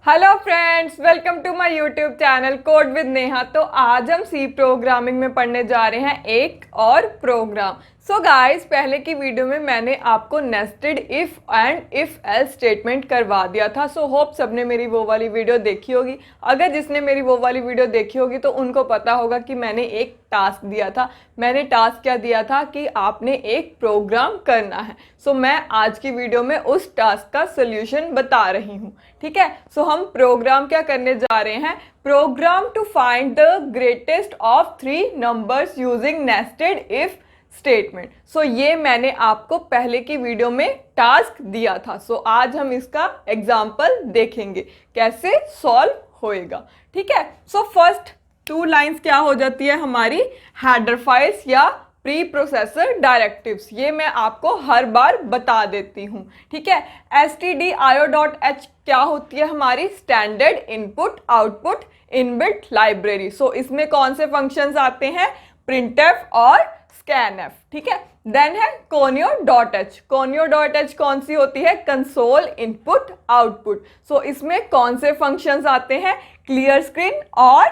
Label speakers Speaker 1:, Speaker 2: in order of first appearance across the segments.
Speaker 1: Hello friends, welcome to my YouTube channel code with Neha. तो आज हम सी प्रोग्रामिंग में पढ़ने जा रहे हैं एक और प्रोग्राम। सो गाइस, पहले की वीडियो में मैंने आपको nested if and if else statement करवा दिया था। सो होप सबने मेरी वो वाली वीडियो देखी होगी। अगर जिसने मेरी वो वाली वीडियो देखी होगी तो उनको पता होगा कि मैंने एक टास्क दिया था। मैंने टास्क क्या दिया था कि आपने एक प्रोग्राम करना है। सो मैं आज की वीडियो में उस टास्क का सोल्यूशन बता रही हूँ। ठीक है, सो हम प्रोग्राम क्या करने जा रहे हैं? Program to find the greatest of 3 numbers using nested if statement. So ये मैंने आपको पहले की वीडियो में टास्क दिया था। सो आज हम इसका एग्जाम्पल देखेंगे कैसे सॉल्व होएगा। ठीक है, सो फर्स्ट 2 लाइंस क्या हो जाती है हमारी? हेडर फाइल्स या प्री प्रोसेसर डायरेक्टिव्स। ये मैं आपको हर बार बता देती हूँ। ठीक है, stdio.h क्या होती है हमारी? Standard input output inbuilt library. So इसमें कौन से फंक्शंस आते हैं? printf और scanf। ठीक है, देन है conio.h। conio.h कौन सी होती है? Console input output. सो इसमें कौन से फंक्शंस आते हैं? क्लियर स्क्रीन और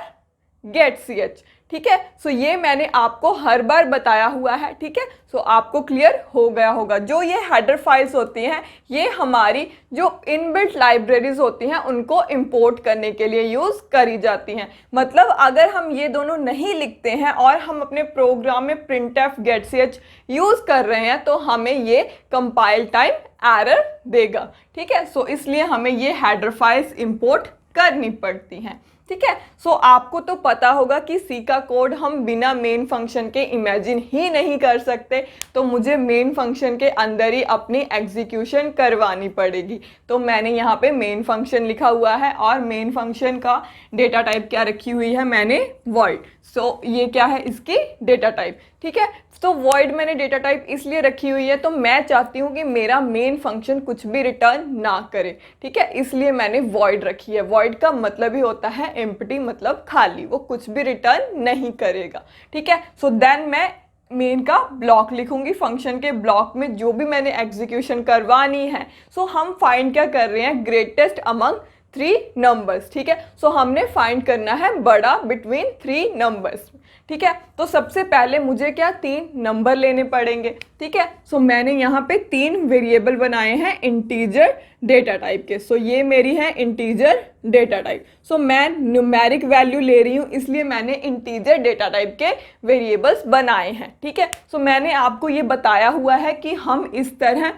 Speaker 1: गेट ch। ठीक है, सो ये मैंने आपको हर बार बताया हुआ है। ठीक है, सो आपको क्लियर हो गया होगा। जो ये हेडर फाइल्स होती हैं ये हमारी जो इनबिल्ट लाइब्रेरीज होती हैं उनको इंपोर्ट करने के लिए यूज़ करी जाती हैं। मतलब अगर हम ये दोनों नहीं लिखते हैं और हम अपने प्रोग्राम में printf get ch यूज़ कर रहे हैं तो हमें ये कंपाइल टाइम एरर देगा। ठीक है, सो इसलिए हमें ये हेडर फाइल्स इंपोर्ट करनी पड़ती हैं। ठीक है, सो आपको तो पता होगा कि सी का कोड हम बिना मेन फंक्शन के इमेजिन ही नहीं कर सकते। तो मुझे मेन फंक्शन के अंदर ही अपनी एग्जीक्यूशन करवानी पड़ेगी। तो मैंने यहाँ पे मेन फंक्शन लिखा हुआ है और मेन फंक्शन का डेटा टाइप क्या रखी हुई है मैंने? वॉइड। सो ये क्या है इसकी डेटा टाइप? ठीक है, तो वॉइड मैंने डेटा टाइप इसलिए रखी हुई है तो मैं चाहती हूँ कि मेरा मेन फंक्शन कुछ भी रिटर्न ना करे। ठीक है, इसलिए मैंने वॉइड रखी है। वॉइड का मतलब ही होता है एम्प्टी, मतलब खाली, वो कुछ भी रिटर्न नहीं करेगा। ठीक है, सो देन मैं मेन का ब्लॉक लिखूंगी। फंक्शन के ब्लॉक में जो भी मैंने एग्जीक्यूशन करवानी है। सो हम फाइंड क्या कर रहे हैं? Greatest among 3 numbers. ठीक है, सो हमने फाइंड करना है बड़ा बिटवीन 3 नंबर्स। ठीक है, तो सबसे पहले मुझे क्या 3 नंबर लेने पड़ेंगे। ठीक है, सो मैंने यहाँ पे 3 वेरिएबल बनाए हैं इंटीजर डेटा टाइप के। सो ये मेरी है इंटीजर डेटा टाइप। सो मैं न्यूमेरिक वैल्यू ले रही हूँ इसलिए मैंने इंटीजर डेटा टाइप के वेरिएबल्स बनाए हैं। ठीक है, सो मैंने आपको ये बताया हुआ है कि हम इस तरह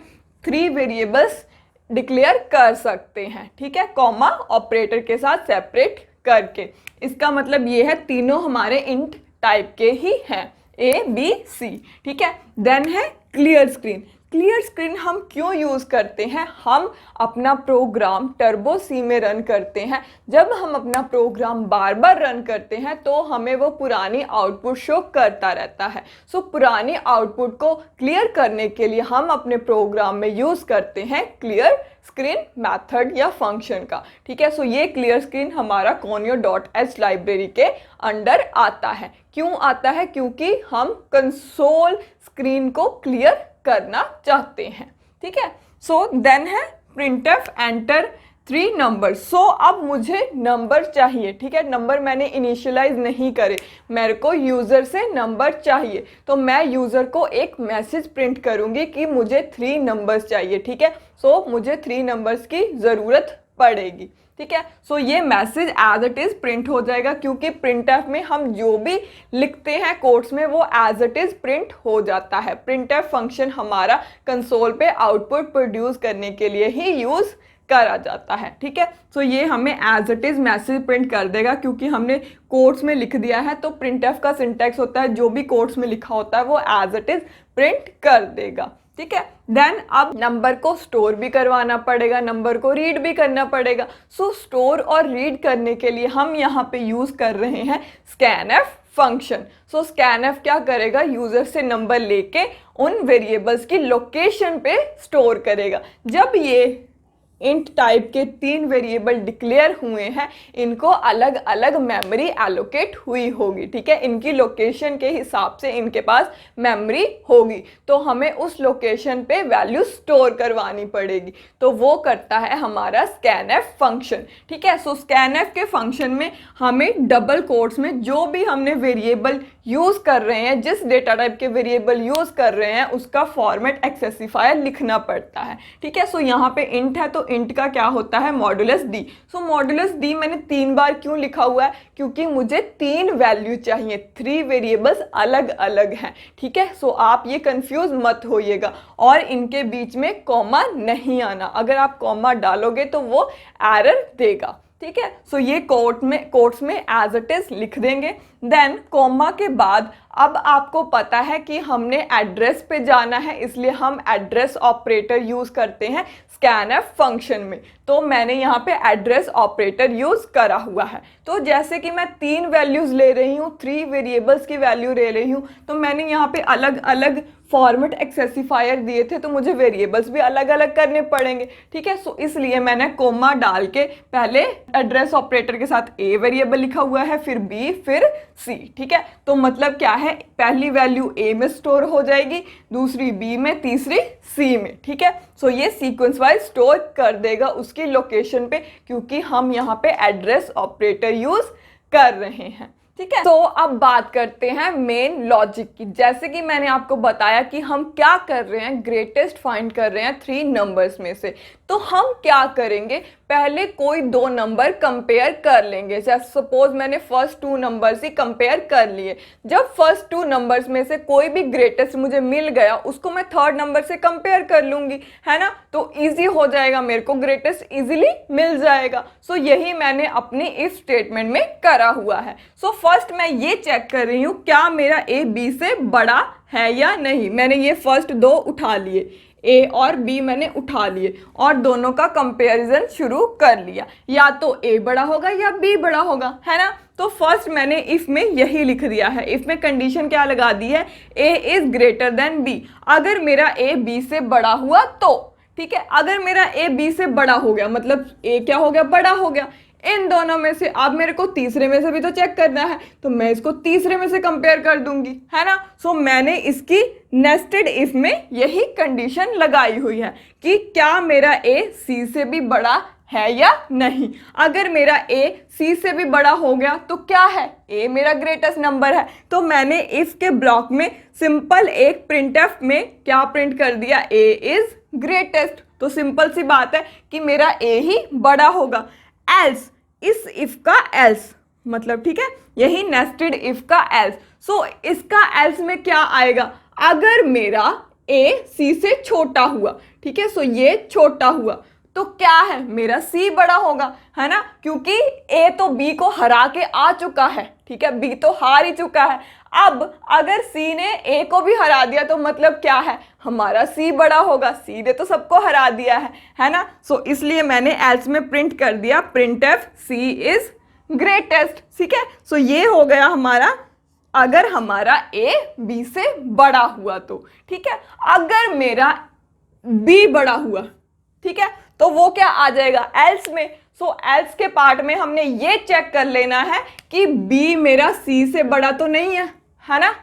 Speaker 1: 3 वेरिएबल्स डिक्लेयर कर सकते हैं। ठीक है, कॉमा ऑपरेटर के साथ सेपरेट करके। इसका मतलब ये है तीनों हमारे इंट टाइप के ही हैं, ए बी सी। ठीक है, देन है क्लियर स्क्रीन। क्लियर स्क्रीन हम क्यों यूज़ करते हैं? हम अपना प्रोग्राम टर्बो सी में रन करते हैं। जब हम अपना प्रोग्राम बार बार रन करते हैं तो हमें वो पुरानी आउटपुट शो करता रहता है। सो पुरानी आउटपुट को क्लियर करने के लिए हम अपने प्रोग्राम में यूज़ करते हैं क्लियर स्क्रीन मेथड या फंक्शन का। ठीक है, सो ये क्लियर स्क्रीन हमारा conio.h लाइब्रेरी के अंडर आता है। क्यों आता है? क्योंकि हम कंसोल स्क्रीन को क्लियर करना चाहते हैं। ठीक है, सो देन है printf एंटर 3 नंबर। सो अब मुझे नंबर चाहिए। ठीक है, नंबर मैंने इनिशियलाइज नहीं करे, मेरे को यूज़र से नंबर चाहिए। तो मैं यूज़र को एक मैसेज प्रिंट करूँगी कि मुझे 3 नंबर्स चाहिए। ठीक है, सो मुझे 3 नंबर्स की ज़रूरत पड़ेगी। ठीक है, सो ये message as it is print हो जाएगा क्योंकि printf में हम जो भी लिखते हैं कोड्स में वो एज इट इज़ प्रिंट हो जाता है। printf फंक्शन हमारा कंसोल पे आउटपुट प्रोड्यूस करने के लिए ही यूज़ करा जाता है। ठीक है, सो ये हमें as it is message print कर देगा क्योंकि हमने कोड्स में लिख दिया है। तो printf का सिंटैक्स होता है जो भी कोड्स में लिखा होता है वो एज इट इज़ प्रिंट कर देगा। ठीक है, देन अब नंबर को स्टोर भी करवाना पड़ेगा, नंबर को रीड भी करना पड़ेगा। सो स्टोर और रीड करने के लिए हम यहाँ पे यूज़ कर रहे हैं scanf फंक्शन। सो scanf क्या करेगा? यूज़र से नंबर लेके उन वेरिएबल्स की लोकेशन पे स्टोर करेगा। जब ये इंट टाइप के 3 वेरिएबल डिक्लेयर हुए हैं, इनको अलग अलग मेमोरी एलोकेट हुई होगी, ठीक है। इनकी लोकेशन के हिसाब से इनके पास मेमोरी होगी, तो हमें उस लोकेशन पे वैल्यू स्टोर करवानी पड़ेगी। तो वो करता है हमारा स्कैनएफ फंक्शन, ठीक है। सो स्कैनएफ के फंक्शन में हमें डबल कोट्स में जो भी हमने वेरिएबल यूज कर रहे हैं, जिस डेटा टाइप के वेरिएबल यूज कर रहे हैं, उसका फॉर्मेट एक्सेसिफायर लिखना पड़ता है, ठीक है। सो यहाँ पे इंट है तो इंट का क्या होता है, मॉडुलस डी। सो मॉडुलस डी मैंने 3 बार क्यों लिखा हुआ है, क्योंकि मुझे 3 वैल्यू चाहिए, 3 वेरिएबल्स अलग अलग हैं, ठीक है। सो आप ये कंफ्यूज मत होइएगा, और इनके बीच में कॉमा नहीं आना, अगर आप कॉमा डालोगे तो वो एरर देगा, ठीक है। सो ये कोट्स में एज इट इज लिख देंगे। देन कॉमा के बाद अब आपको पता है कि हमने एड्रेस पे जाना है, इसलिए हम एड्रेस ऑपरेटर यूज करते हैं स्कैनएफ फंक्शन में। तो मैंने यहाँ पे एड्रेस ऑपरेटर यूज करा हुआ है। तो जैसे कि मैं 3 वैल्यूज ले रही हूँ, 3 वेरिएबल्स की वैल्यू ले रही हूँ, तो मैंने यहाँ पे अलग अलग फॉर्मेट एक्सेसिफायर दिए थे, तो मुझे वेरिएबल्स भी अलग अलग करने पड़ेंगे, ठीक है। सो इसलिए मैंने कोमा डाल के पहले एड्रेस ऑपरेटर के साथ ए वेरिएबल लिखा हुआ है, फिर बी, फिर सी, ठीक है। तो मतलब क्या है, पहली वैल्यू ए में स्टोर हो जाएगी, दूसरी बी में, तीसरी सी में, ठीक है। सो ये सीक्वेंस वाइज स्टोर कर देगा उसकी लोकेशन पे, क्योंकि हम यहाँ पे एड्रेस ऑपरेटर यूज कर रहे हैं, ठीक है। तो अब बात करते हैं मेन लॉजिक की। जैसे कि मैंने आपको बताया कि हम क्या कर रहे हैं, ग्रेटेस्ट फाइंड कर रहे हैं 3 नंबर्स में से। तो हम क्या करेंगे, पहले कोई 2 नंबर कंपेयर कर लेंगे। जैसे सपोज मैंने फर्स्ट 2 नंबर्स ही कंपेयर कर लिए, जब फर्स्ट 2 नंबर्स में से कोई भी ग्रेटेस्ट मुझे मिल गया, उसको मैं थर्ड नंबर से कंपेयर कर लूंगी, है ना। तो इजी हो जाएगा, मेरे को ग्रेटेस्ट इजीली मिल जाएगा। सो यही मैंने अपनी इफ स्टेटमेंट में करा हुआ है। सो फर्स्ट मैं ये चेक कर रही हूँ क्या मेरा ए बी से बड़ा है या नहीं। मैंने ये फर्स्ट 2 उठा लिए, ए और बी मैंने उठा लिए, और दोनों का कंपैरिजन शुरू कर लिया, या तो ए बड़ा होगा या बी बड़ा होगा, है ना। तो फर्स्ट मैंने इफ में यही लिख दिया है। इफ में कंडीशन क्या लगा दी है, ए इज ग्रेटर देन बी। अगर मेरा ए बी से बड़ा हुआ तो, ठीक है। अगर मेरा ए बी से बड़ा हो गया, मतलब ए क्या हो गया, बड़ा हो गया। इन दोनों में से अब मेरे को तीसरे में से भी तो चेक करना है, तो मैं इसको तीसरे में से कंपेयर कर दूंगी, है ना। सो मैंने इसकी नेस्टेड इफ में यही कंडीशन लगाई हुई है कि क्या मेरा ए सी से भी बड़ा है या नहीं। अगर मेरा ए सी से भी बड़ा हो गया तो क्या है, ए मेरा ग्रेटेस्ट नंबर है। तो मैंने इफ के ब्लॉक में सिंपल एक प्रिंटफ में क्या प्रिंट कर दिया, ए इज ग्रेटेस्ट। तो सिंपल सी बात है कि मेरा ए ही बड़ा होगा। एल्स, इस इफ का एल्स मतलब, ठीक है, यही नेस्टेड इफ का एल्स। सो इसका एल्स में क्या आएगा, अगर मेरा ए सी से छोटा हुआ, ठीक है। सो ये छोटा हुआ तो क्या है, मेरा सी बड़ा होगा, है ना, क्योंकि ए तो बी को हरा के आ चुका है, ठीक है, बी तो हार ही चुका है। अब अगर सी ने ए को भी हरा दिया तो मतलब क्या है, हमारा सी बड़ा होगा, सी ने तो सबको हरा दिया है ना। सो इसलिए मैंने एल्स में प्रिंट कर दिया प्रिंटफ सी इज ग्रेटेस्ट, ठीक है। सो ये हो गया हमारा, अगर हमारा ए बी से बड़ा हुआ तो, ठीक है। अगर मेरा बी बड़ा हुआ, ठीक है, तो वो क्या आ जाएगा, एल्स में। सो एल्स के पार्ट में हमने ये चेक कर लेना है कि बी मेरा सी से बड़ा तो नहीं है ना।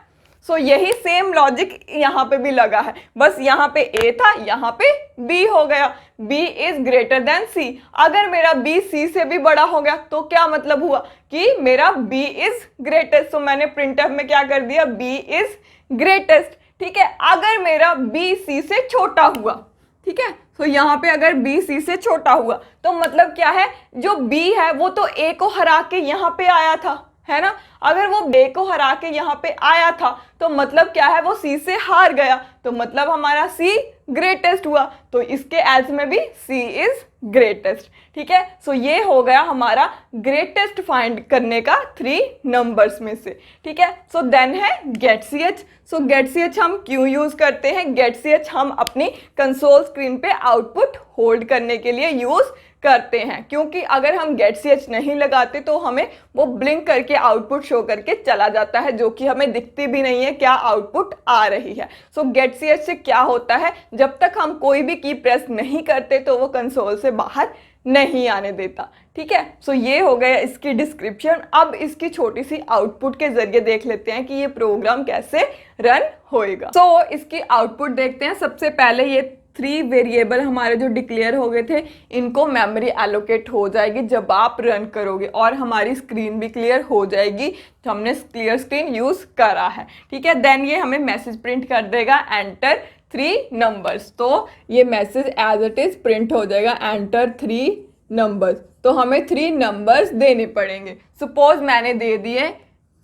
Speaker 1: सो यही सेम लॉजिक यहाँ पे भी लगा है, बस यहाँ पे ए था, यहाँ पे बी हो गया, बी इज ग्रेटर देन सी। अगर मेरा बी सी से भी बड़ा हो गया तो क्या मतलब हुआ कि मेरा बी इज ग्रेटेस्ट। तो मैंने प्रिंटफ में क्या कर दिया, बी इज ग्रेटेस्ट, ठीक है। अगर मेरा बी सी से छोटा हुआ, ठीक है, तो यहाँ पे अगर बी सी से छोटा हुआ तो मतलब क्या है, जो बी है वो तो ए को हरा के यहाँ पे आया था, है ना। अगर वो बे को हरा के यहाँ पे आया था तो मतलब क्या है, वो सी से हार गया, तो मतलब हमारा सी ग्रेटेस्ट हुआ। तो इसके एल्स में भी सी इज ग्रेटेस्ट, ठीक है। सो ये हो गया हमारा ग्रेटेस्ट फाइंड करने का 3 नंबर्स में से, ठीक है। सो देन है get C H. So get C H हम क्यों यूज करते हैं, गेट सी एच हम अपनी कंसोल स्क्रीन पे आउटपुट होल्ड करने के लिए यूज करते हैं, क्योंकि अगर हम गेट सी एच नहीं लगाते तो हमें वो ब्लिंक करके आउटपुट शो करके चला जाता है, जो कि हमें दिखती भी नहीं है क्या आउटपुट आ रही है। सो गेट सी एच से क्या होता है, जब तक हम कोई भी की प्रेस नहीं करते तो वो कंसोल से बाहर नहीं आने देता। ठीक है, सो ये हो गया इसकी डिस्क्रिप्शन। अब इसकी छोटी सी आउटपुट के जरिए देख लेते हैं कि ये प्रोग्राम कैसे रन होएगा। सो इसकी आउटपुट देखते हैं। सबसे पहले ये 3 वेरिएबल हमारे जो डिक्लेयर हो गए थे, इनको मेमोरी एलोकेट हो जाएगी जब आप रन करोगे, और हमारी स्क्रीन भी क्लियर हो जाएगी। तो हमने क्लियर स्क्रीन यूज करा है। ठीक है, देन ये हमें मैसेज प्रिंट कर देगा, एंटर 3 नंबर्स। तो ये message as it is print हो जाएगा, एंटर 3 नंबर्स। तो हमें 3 नंबर्स देने पड़ेंगे। सपोज मैंने दे दिए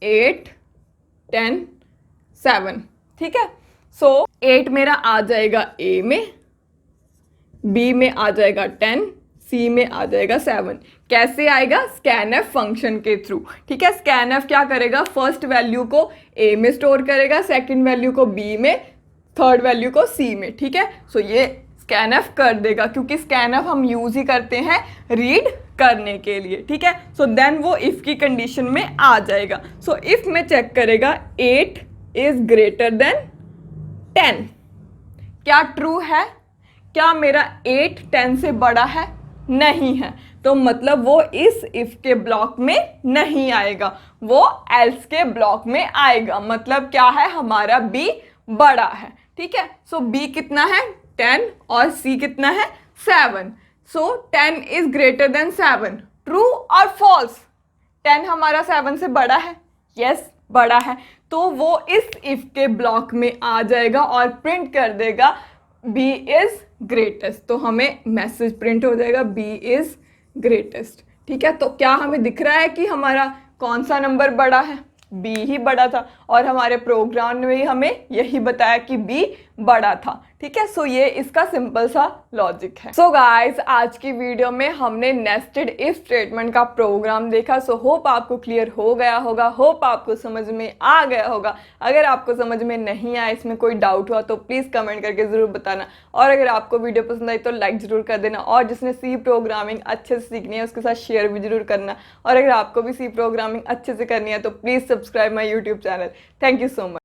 Speaker 1: 8, 10, 7। ठीक है, सो 8 मेरा आ जाएगा ए में, बी में आ जाएगा 10, सी में आ जाएगा 7। कैसे आएगा? स्कैनएफ फंक्शन के थ्रू। ठीक है, स्कैनएफ क्या करेगा, फर्स्ट वैल्यू को ए में स्टोर करेगा, सेकंड वैल्यू को बी में, थर्ड वैल्यू को सी में। ठीक है, सो ये स्कैनएफ कर देगा, क्योंकि स्कैनएफ हम यूज ही करते हैं रीड करने के लिए। ठीक है, सो देन वो इफ की कंडीशन में आ जाएगा। सो इफ में चेक करेगा 8 इज ग्रेटर देन 10। क्या ट्रू है? क्या मेरा 8 10 से बड़ा है? नहीं है, तो मतलब वो इस इफ के ब्लॉक में नहीं आएगा, वो एल्स के ब्लॉक में आएगा। मतलब क्या है, हमारा बी बड़ा है। ठीक है, सो बी कितना है? 10, और सी कितना है? 7। सो 10 इज ग्रेटर देन 7। ट्रू और फॉल्स? 10 हमारा 7 से बड़ा है? यस, बड़ा है। तो वो इस इफ के ब्लॉक में आ जाएगा और प्रिंट कर देगा b इज ग्रेटेस्ट। तो हमें मैसेज प्रिंट हो जाएगा b इज ग्रेटेस्ट। ठीक है, तो क्या हमें दिख रहा है कि हमारा कौन सा नंबर बड़ा है? b ही बड़ा था, और हमारे प्रोग्राम में भी हमें यही बताया कि b बड़ा था। ठीक है, सो ये इसका सिंपल सा लॉजिक है। सो गाइस, आज की वीडियो में हमने नेस्टेड इफ स्टेटमेंट का प्रोग्राम देखा। सो होप आपको क्लियर हो गया होगा, होप आपको समझ में आ गया होगा। अगर आपको समझ में नहीं आया, इसमें कोई डाउट हुआ तो प्लीज़ कमेंट करके ज़रूर बताना, और अगर आपको वीडियो पसंद आई तो लाइक ज़रूर कर देना, और जिसने सी प्रोग्रामिंग अच्छे से सीखनी है उसके साथ शेयर भी जरूर करना। और अगर आपको भी सी प्रोग्रामिंग अच्छे से करनी है तो please subscribe my YouTube channel. Thank you so much.